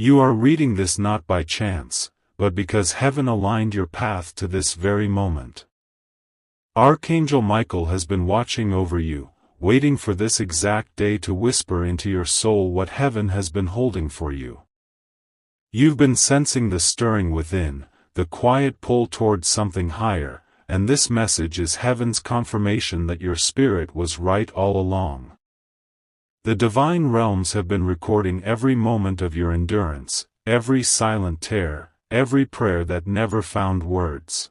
You are reading this not by chance, but because heaven aligned your path to this very moment. Archangel Michael has been watching over you, waiting for this exact day to whisper into your soul what heaven has been holding for you. You've been sensing the stirring within, the quiet pull towards something higher, and this message is heaven's confirmation that your spirit was right all along. The divine realms have been recording every moment of your endurance, every silent tear, every prayer that never found words.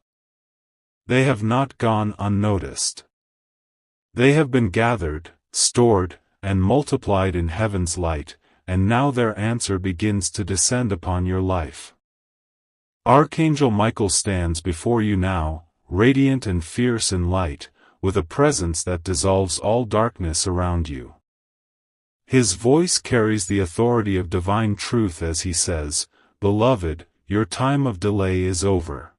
They have not gone unnoticed. They have been gathered, stored, and multiplied in heaven's light, and now their answer begins to descend upon your life. Archangel Michael stands before you now, radiant and fierce in light, with a presence that dissolves all darkness around you. His voice carries the authority of divine truth as he says, "Beloved, your time of delay is over.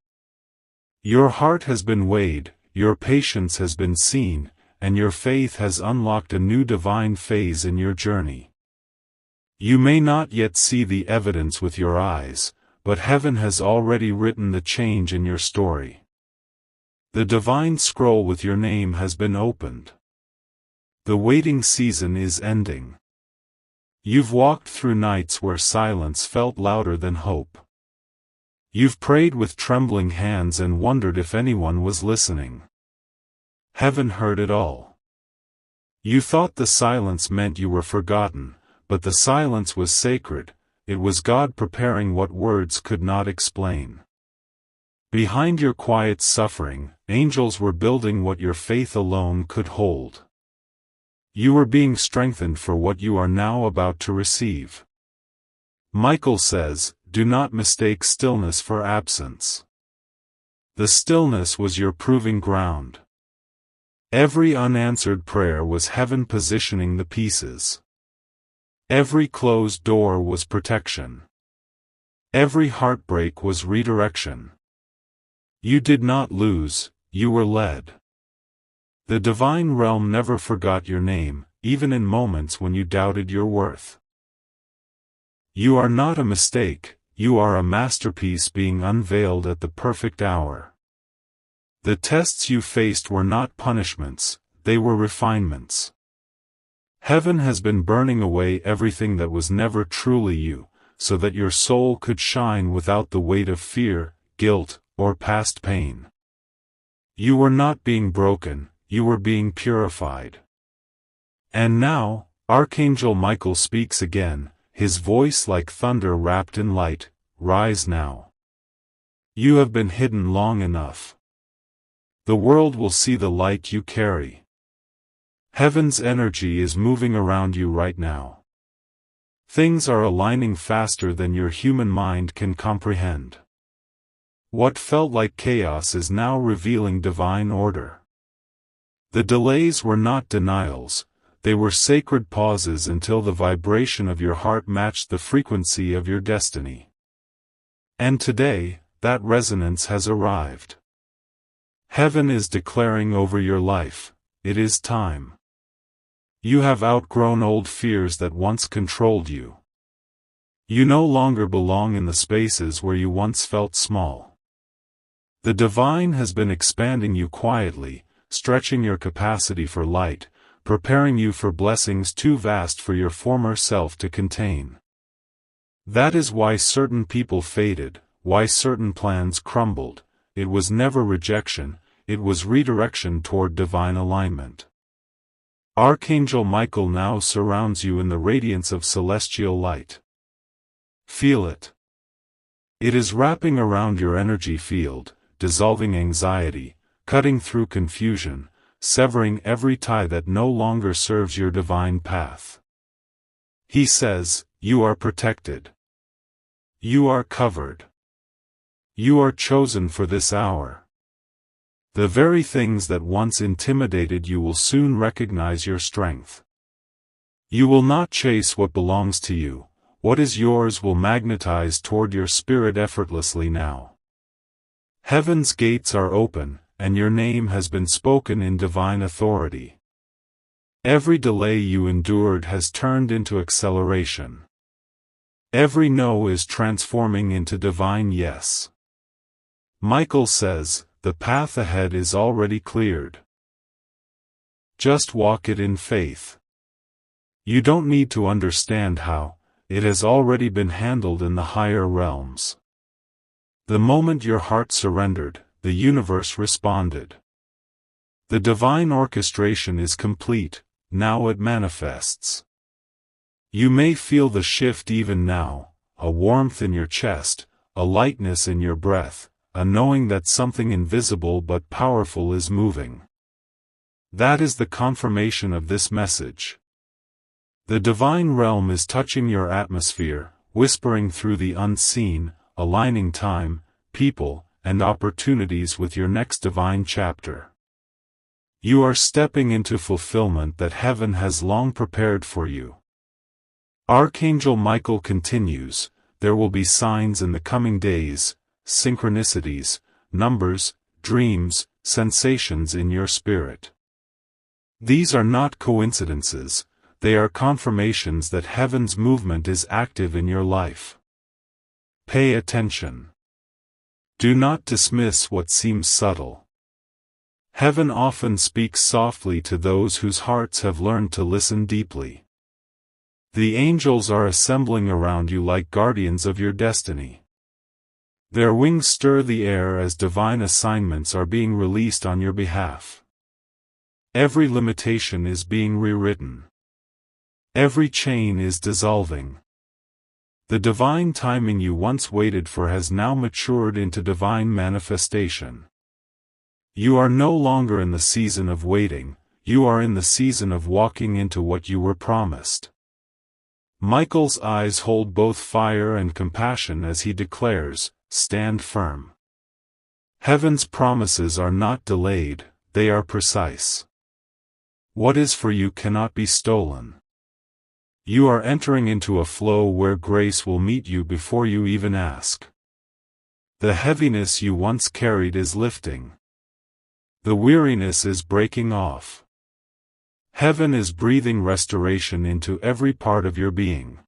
Your heart has been weighed, your patience has been seen, and your faith has unlocked a new divine phase in your journey. You may not yet see the evidence with your eyes, but heaven has already written the change in your story. The divine scroll with your name has been opened. The waiting season is ending. You've walked through nights where silence felt louder than hope. You've prayed with trembling hands and wondered if anyone was listening. Heaven heard it all. You thought the silence meant you were forgotten, but the silence was sacred. It was God preparing what words could not explain. Behind your quiet suffering, angels were building what your faith alone could hold. You were being strengthened for what you are now about to receive. Michael says, "Do not mistake stillness for absence." The stillness was your proving ground. Every unanswered prayer was heaven positioning the pieces. Every closed door was protection. Every heartbreak was redirection. You did not lose, you were led. The divine realm never forgot your name, even in moments when you doubted your worth. You are not a mistake, you are a masterpiece being unveiled at the perfect hour. The tests you faced were not punishments, they were refinements. Heaven has been burning away everything that was never truly you, so that your soul could shine without the weight of fear, guilt, or past pain. You were not being broken, you were being purified. And now, Archangel Michael speaks again, his voice like thunder wrapped in light, "Rise now. You have been hidden long enough. The world will see the light you carry. Heaven's energy is moving around you right now. Things are aligning faster than your human mind can comprehend. What felt like chaos is now revealing divine order. The delays were not denials, they were sacred pauses until the vibration of your heart matched the frequency of your destiny. And today, that resonance has arrived. Heaven is declaring over your life, it is time. You have outgrown old fears that once controlled you. You no longer belong in the spaces where you once felt small. The divine has been expanding you quietly, stretching your capacity for light, preparing you for blessings too vast for your former self to contain. That is why certain people faded, why certain plans crumbled. It was never rejection, it was redirection toward divine alignment. Archangel Michael now surrounds you in the radiance of celestial light. Feel it. It is wrapping around your energy field, dissolving anxiety, cutting through confusion, severing every tie that no longer serves your divine path. He says, you are protected. You are covered. You are chosen for this hour. The very things that once intimidated you will soon recognize your strength. You will not chase what belongs to you. What is yours will magnetize toward your spirit effortlessly now. Heaven's gates are open, and your name has been spoken in divine authority. Every delay you endured has turned into acceleration. Every no is transforming into divine yes. Michael says, the path ahead is already cleared. Just walk it in faith. You don't need to understand how, it has already been handled in the higher realms. The moment your heart surrendered, the universe responded. The divine orchestration is complete, now it manifests. You may feel the shift even now, a warmth in your chest, a lightness in your breath, a knowing that something invisible but powerful is moving. That is the confirmation of this message. The divine realm is touching your atmosphere, whispering through the unseen, aligning time, people, and opportunities with your next divine chapter. You are stepping into fulfillment that heaven has long prepared for you. Archangel Michael continues, there will be signs in the coming days, synchronicities, numbers, dreams, sensations in your spirit. These are not coincidences, they are confirmations that heaven's movement is active in your life. Pay attention. Do not dismiss what seems subtle. Heaven often speaks softly to those whose hearts have learned to listen deeply. The angels are assembling around you like guardians of your destiny. Their wings stir the air as divine assignments are being released on your behalf. Every limitation is being rewritten. Every chain is dissolving. The divine timing you once waited for has now matured into divine manifestation. You are no longer in the season of waiting, you are in the season of walking into what you were promised. Michael's eyes hold both fire and compassion as he declares, stand firm. Heaven's promises are not delayed, they are precise. What is for you cannot be stolen. You are entering into a flow where grace will meet you before you even ask. The heaviness you once carried is lifting. The weariness is breaking off. Heaven is breathing restoration into every part of your being.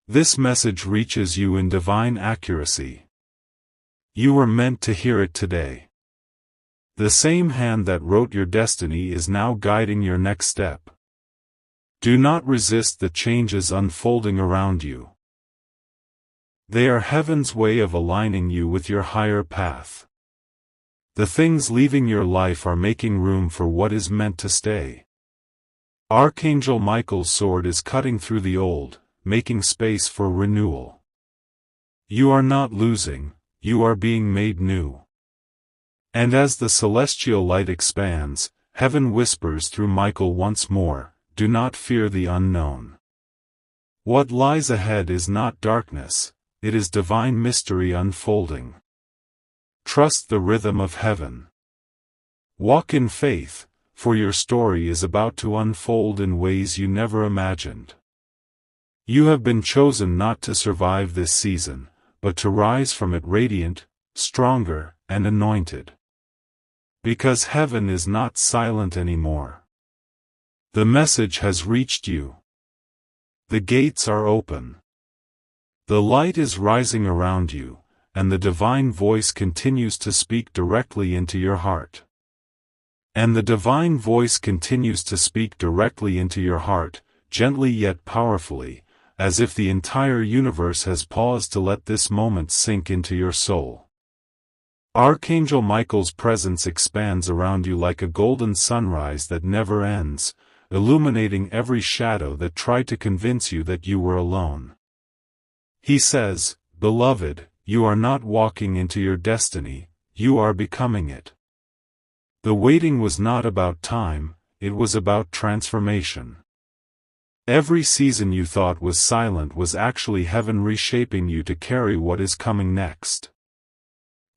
This message reaches you in divine accuracy. You were meant to hear it today. The same hand that wrote your destiny is now guiding your next step. Do not resist the changes unfolding around you. They are heaven's way of aligning you with your higher path. The things leaving your life are making room for what is meant to stay. Archangel Michael's sword is cutting through the old, making space for renewal. You are not losing, you are being made new. And as the celestial light expands, heaven whispers through Michael once more, do not fear the unknown. What lies ahead is not darkness, it is divine mystery unfolding. Trust the rhythm of heaven. Walk in faith, for your story is about to unfold in ways you never imagined. You have been chosen not to survive this season, but to rise from it radiant, stronger, and anointed. Because heaven is not silent anymore. The message has reached you. The gates are open. The light is rising around you, and the divine voice continues to speak directly into your heart. And the divine voice continues to speak directly into your heart, gently yet powerfully, as if the entire universe has paused to let this moment sink into your soul. Archangel Michael's presence expands around you like a golden sunrise that never ends, illuminating every shadow that tried to convince you that you were alone. He says, Beloved, you are not walking into your destiny, you are becoming it. The waiting was not about time, it was about transformation. Every season you thought was silent was actually heaven reshaping you to carry what is coming next.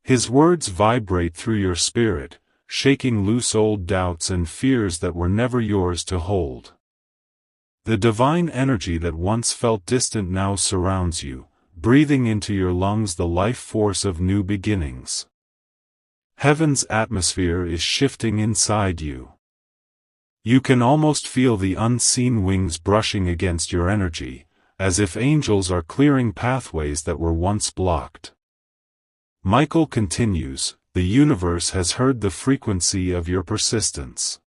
His words vibrate through your spirit, shaking loose old doubts and fears that were never yours to hold. The divine energy that once felt distant now surrounds you, breathing into your lungs the life force of new beginnings. Heaven's atmosphere is shifting inside you. You can almost feel the unseen wings brushing against your energy, as if angels are clearing pathways that were once blocked. Michael continues, the universe has heard the frequency of your persistence.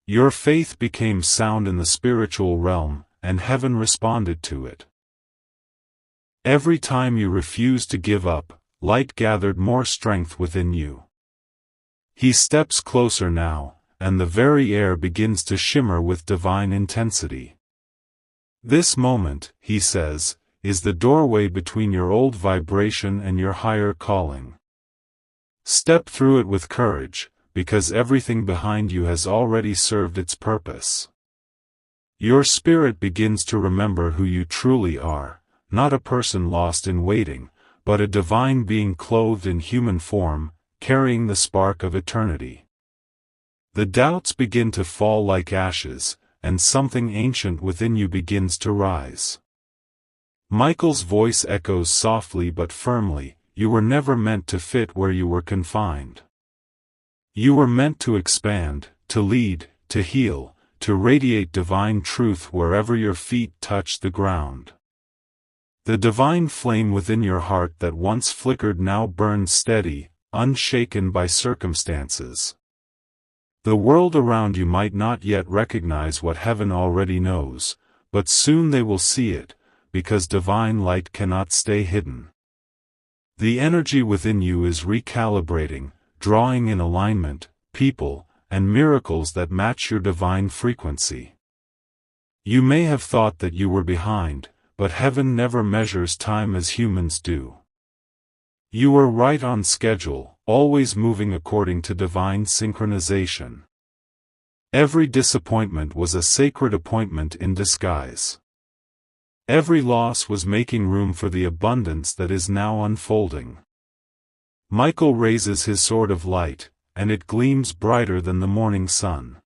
Your faith became sound in the spiritual realm, and heaven responded to it. Every time you refused to give up, light gathered more strength within you. He steps closer now, and the very air begins to shimmer with divine intensity. This moment, he says, is the doorway between your old vibration and your higher calling. Step through it with courage, because everything behind you has already served its purpose. Your spirit begins to remember who you truly are, not a person lost in waiting, but a divine being clothed in human form, carrying the spark of eternity. The doubts begin to fall like ashes, and something ancient within you begins to rise. Michael's voice echoes softly but firmly, you were never meant to fit where you were confined. You were meant to expand, to lead, to heal, to radiate divine truth wherever your feet touch the ground. The divine flame within your heart that once flickered now burns steady, unshaken by circumstances. The world around you might not yet recognize what heaven already knows, but soon they will see it, because divine light cannot stay hidden. The energy within you is recalibrating, drawing in alignment, people, and miracles that match your divine frequency. You may have thought that you were behind, but heaven never measures time as humans do. You were right on schedule, always moving according to divine synchronization. Every disappointment was a sacred appointment in disguise. Every loss was making room for the abundance that is now unfolding. Michael raises his sword of light, and it gleams brighter than the morning sun.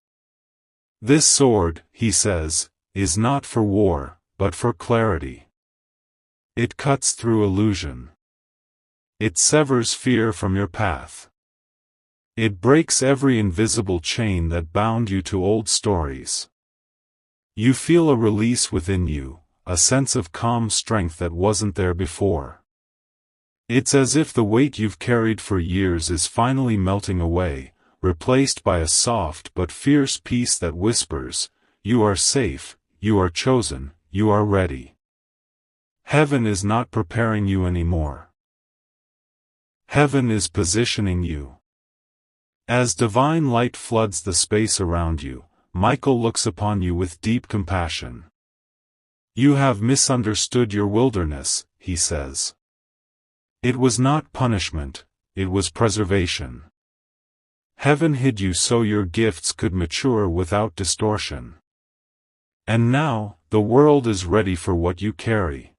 This sword, he says, is not for war, but for clarity. It cuts through illusion. It severs fear from your path. It breaks every invisible chain that bound you to old stories. You feel a release within you, a sense of calm strength that wasn't there before. It's as if the weight you've carried for years is finally melting away, replaced by a soft but fierce peace that whispers, you are safe, you are chosen, you are ready. Heaven is not preparing you anymore. Heaven is positioning you. As divine light floods the space around you, Michael looks upon you with deep compassion. You have misunderstood your wilderness, he says. It was not punishment, it was preservation. Heaven hid you so your gifts could mature without distortion. And now, the world is ready for what you carry.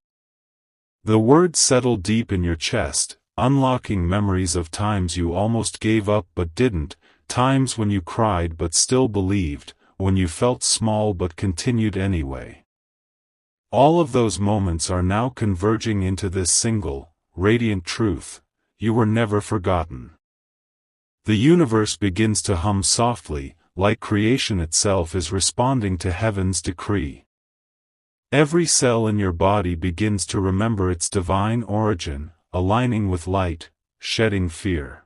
The words settle deep in your chest, unlocking memories of times you almost gave up but didn't, times when you cried but still believed, when you felt small but continued anyway. All of those moments are now converging into this single, radiant truth: you were never forgotten. The universe begins to hum softly, like creation itself is responding to heaven's decree. Every cell in your body begins to remember its divine origin, aligning with light, shedding fear.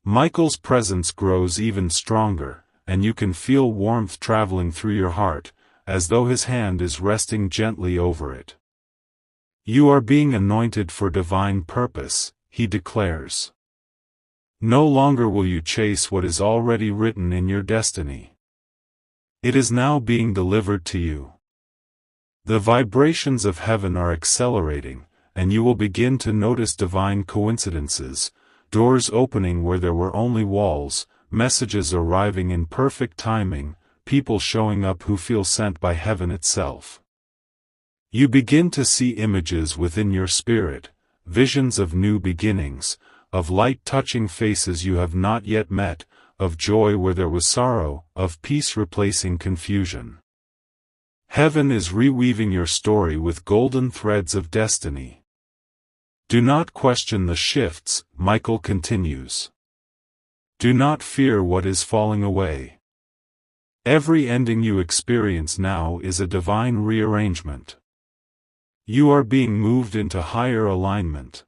Michael's presence grows even stronger, and you can feel warmth traveling through your heart, as though his hand is resting gently over it. You are being anointed for divine purpose, he declares. No longer will you chase what is already written in your destiny. It is now being delivered to you. The vibrations of heaven are accelerating, and you will begin to notice divine coincidences, doors opening where there were only walls, messages arriving in perfect timing, people showing up who feel sent by heaven itself. You begin to see images within your spirit, visions of new beginnings, of light touching faces you have not yet met, of joy where there was sorrow, of peace replacing confusion. Heaven is reweaving your story with golden threads of destiny. Do not question the shifts, Michael continues. Do not fear what is falling away. Every ending you experience now is a divine rearrangement. You are being moved into higher alignment.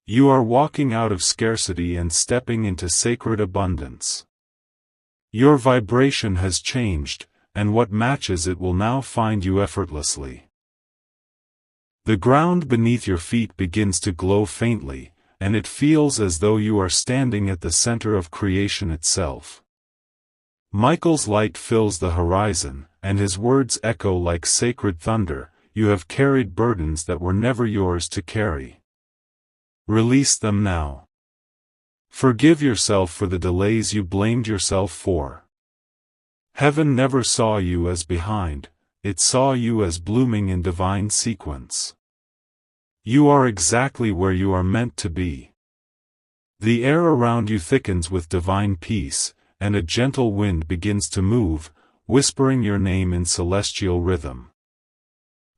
You are walking out of scarcity and stepping into sacred abundance. Your vibration has changed, and what matches it will now find you effortlessly. The ground beneath your feet begins to glow faintly, and it feels as though you are standing at the center of creation itself. Michael's light fills the horizon, and his words echo like sacred thunder. You have carried burdens that were never yours to carry. Release them now. Forgive yourself for the delays you blamed yourself for. Heaven never saw you as behind, it saw you as blooming in divine sequence. You are exactly where you are meant to be. The air around you thickens with divine peace, and a gentle wind begins to move, whispering your name in celestial rhythm.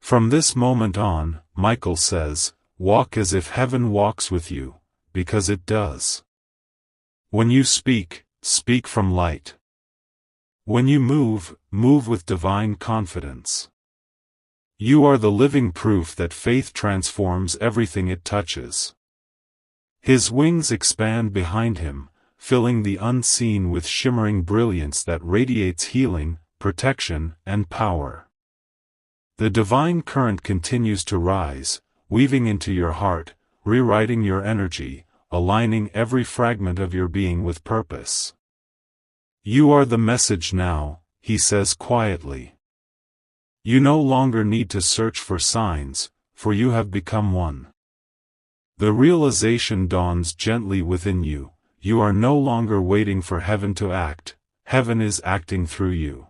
From this moment on, Michael says, walk as if heaven walks with you, because it does. When you speak, speak from light. When you move, move with divine confidence. You are the living proof that faith transforms everything it touches. His wings expand behind him, filling the unseen with shimmering brilliance that radiates healing, protection, and power. The divine current continues to rise, weaving into your heart, rewriting your energy, aligning every fragment of your being with purpose. You are the message now, he says quietly. You no longer need to search for signs, for you have become one. The realization dawns gently within you, you are no longer waiting for heaven to act, heaven is acting through you.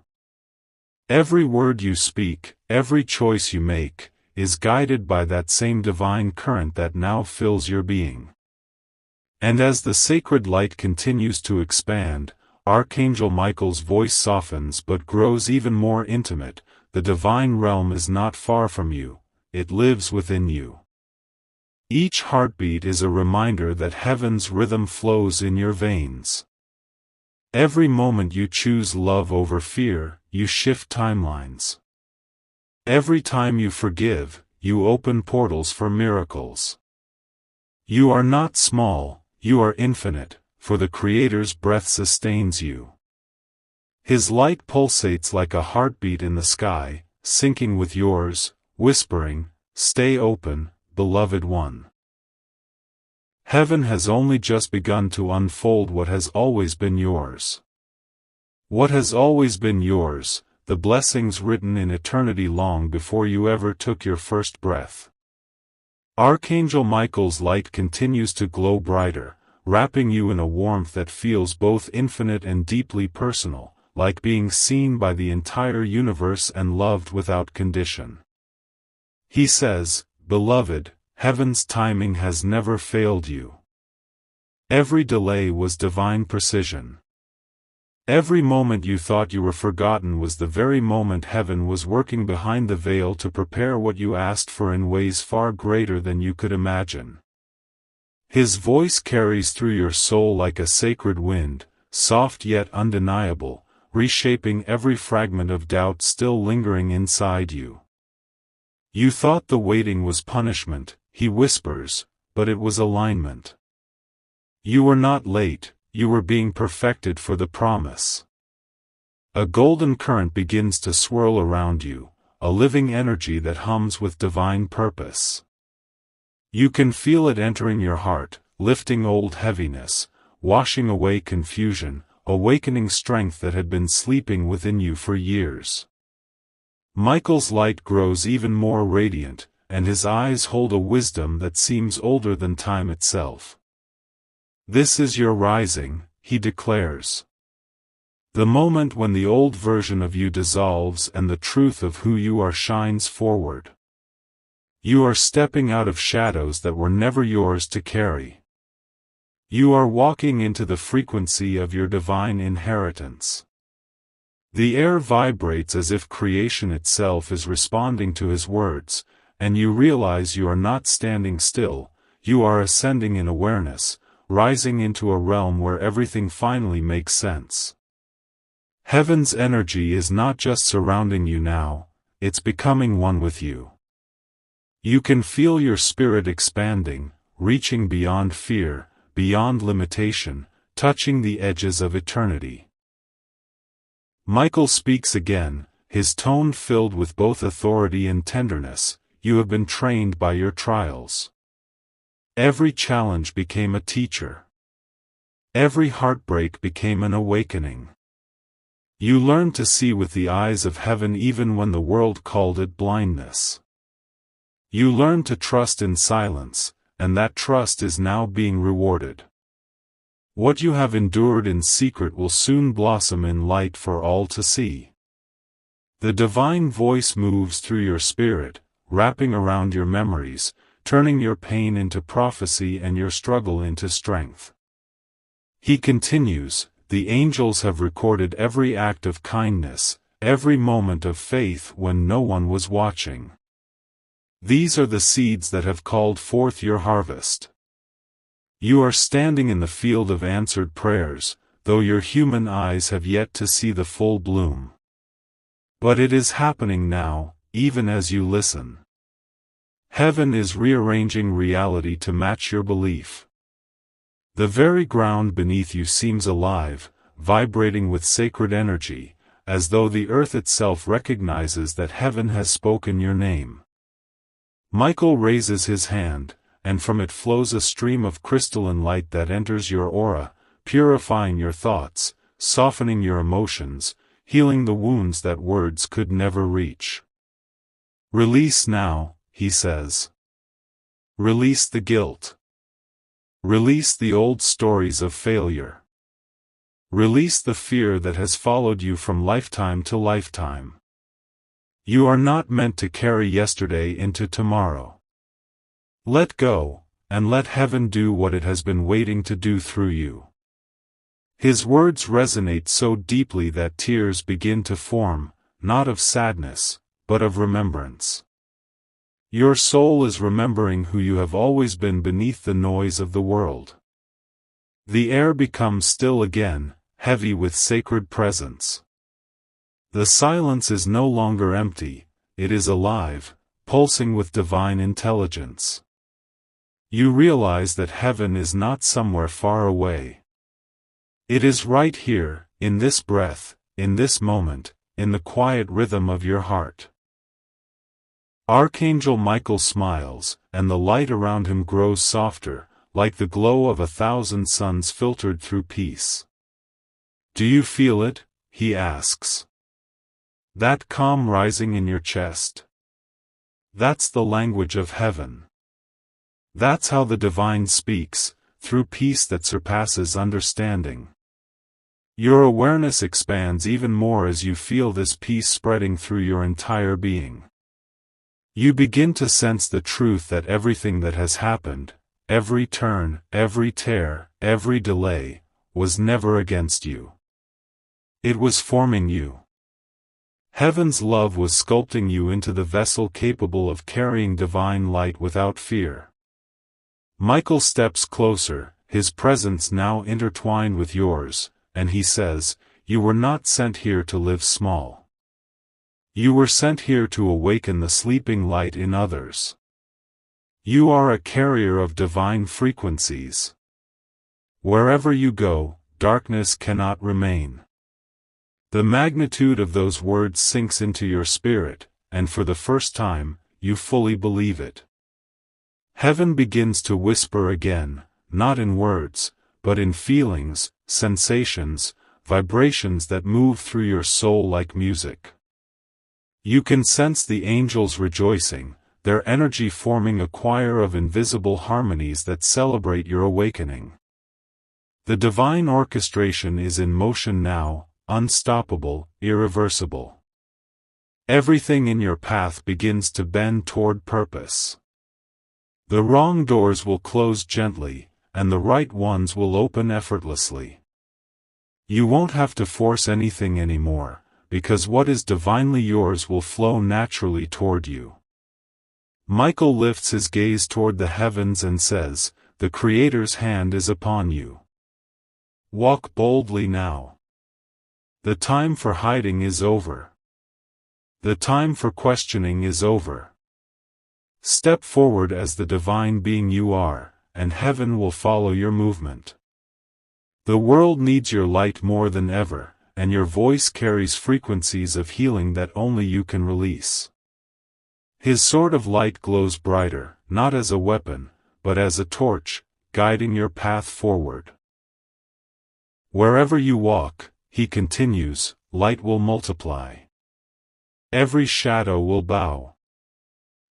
Every word you speak, every choice you make, is guided by that same divine current that now fills your being. And as the sacred light continues to expand, Archangel Michael's voice softens but grows even more intimate. The divine realm is not far from you, it lives within you. Each heartbeat is a reminder that heaven's rhythm flows in your veins. Every moment you choose love over fear, you shift timelines. Every time you forgive, you open portals for miracles. You are not small, you are infinite, for the Creator's breath sustains you. His light pulsates like a heartbeat in the sky, syncing with yours, whispering, "Stay open, beloved one." Heaven has only just begun to unfold what has always been yours. What has always been yours, the blessings written in eternity long before you ever took your first breath. Archangel Michael's light continues to glow brighter, wrapping you in a warmth that feels both infinite and deeply personal, like being seen by the entire universe and loved without condition. He says, "Beloved, heaven's timing has never failed you. Every delay was divine precision. Every moment you thought you were forgotten was the very moment heaven was working behind the veil to prepare what you asked for in ways far greater than you could imagine." His voice carries through your soul like a sacred wind, soft yet undeniable, reshaping every fragment of doubt still lingering inside you. You thought the waiting was punishment, he whispers, but it was alignment. You were not late, you were being perfected for the promise. A golden current begins to swirl around you, a living energy that hums with divine purpose. You can feel it entering your heart, lifting old heaviness, washing away confusion, awakening strength that had been sleeping within you for years. Michael's light grows even more radiant, and his eyes hold a wisdom that seems older than time itself. "This is your rising," he declares. "The moment when the old version of you dissolves and the truth of who you are shines forward. You are stepping out of shadows that were never yours to carry. You are walking into the frequency of your divine inheritance." The air vibrates as if creation itself is responding to his words, and you realize you are not standing still, you are ascending in awareness, rising into a realm where everything finally makes sense. Heaven's energy is not just surrounding you now, it's becoming one with you. You can feel your spirit expanding, reaching beyond fear, beyond limitation, touching the edges of eternity. Michael speaks again, his tone filled with both authority and tenderness. You have been trained by your trials. Every challenge became a teacher. Every heartbreak became an awakening. You learned to see with the eyes of heaven even when the world called it blindness. You learned to trust in silence, and that trust is now being rewarded. What you have endured in secret will soon blossom in light for all to see. The divine voice moves through your spirit, wrapping around your memories, turning your pain into prophecy and your struggle into strength. He continues, the angels have recorded every act of kindness, every moment of faith when no one was watching. These are the seeds that have called forth your harvest. You are standing in the field of answered prayers, though your human eyes have yet to see the full bloom. But it is happening now, even as you listen. Heaven is rearranging reality to match your belief. The very ground beneath you seems alive, vibrating with sacred energy, as though the earth itself recognizes that heaven has spoken your name. Michael raises his hand, and from it flows a stream of crystalline light that enters your aura, purifying your thoughts, softening your emotions, healing the wounds that words could never reach. Release now, he says. Release the guilt. Release the old stories of failure. Release the fear that has followed you from lifetime to lifetime. You are not meant to carry yesterday into tomorrow. Let go, and let heaven do what it has been waiting to do through you. His words resonate so deeply that tears begin to form, not of sadness, but of remembrance. Your soul is remembering who you have always been beneath the noise of the world. The air becomes still again, heavy with sacred presence. The silence is no longer empty, it is alive, pulsing with divine intelligence. You realize that heaven is not somewhere far away. It is right here, in this breath, in this moment, in the quiet rhythm of your heart. Archangel Michael smiles, and the light around him grows softer, like the glow of 1,000 suns filtered through peace. Do you feel it? He asks. That calm rising in your chest. That's the language of heaven. That's how the divine speaks, through peace that surpasses understanding. Your awareness expands even more as you feel this peace spreading through your entire being. You begin to sense the truth that everything that has happened, every turn, every tear, every delay, was never against you. It was forming you. Heaven's love was sculpting you into the vessel capable of carrying divine light without fear. Michael steps closer, his presence now intertwined with yours, and he says, you were not sent here to live small. You were sent here to awaken the sleeping light in others. You are a carrier of divine frequencies. Wherever you go, darkness cannot remain. The magnitude of those words sinks into your spirit, and for the first time, you fully believe it. Heaven begins to whisper again, not in words, but in feelings, sensations, vibrations that move through your soul like music. You can sense the angels rejoicing, their energy forming a choir of invisible harmonies that celebrate your awakening. The divine orchestration is in motion now, unstoppable, irreversible. Everything in your path begins to bend toward purpose. The wrong doors will close gently, and the right ones will open effortlessly. You won't have to force anything anymore, because what is divinely yours will flow naturally toward you. Michael lifts his gaze toward the heavens and says, the Creator's hand is upon you. Walk boldly now. The time for hiding is over. The time for questioning is over. Step forward as the divine being you are, and heaven will follow your movement. The world needs your light more than ever, and your voice carries frequencies of healing that only you can release. His sword of light glows brighter, not as a weapon, but as a torch, guiding your path forward. Wherever you walk, he continues, light will multiply. Every shadow will bow.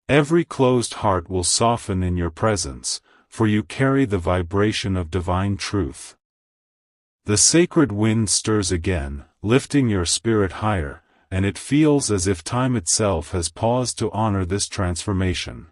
Every closed heart will soften in your presence, for you carry the vibration of divine truth. The sacred wind stirs again, lifting your spirit higher, and it feels as if time itself has paused to honor this transformation.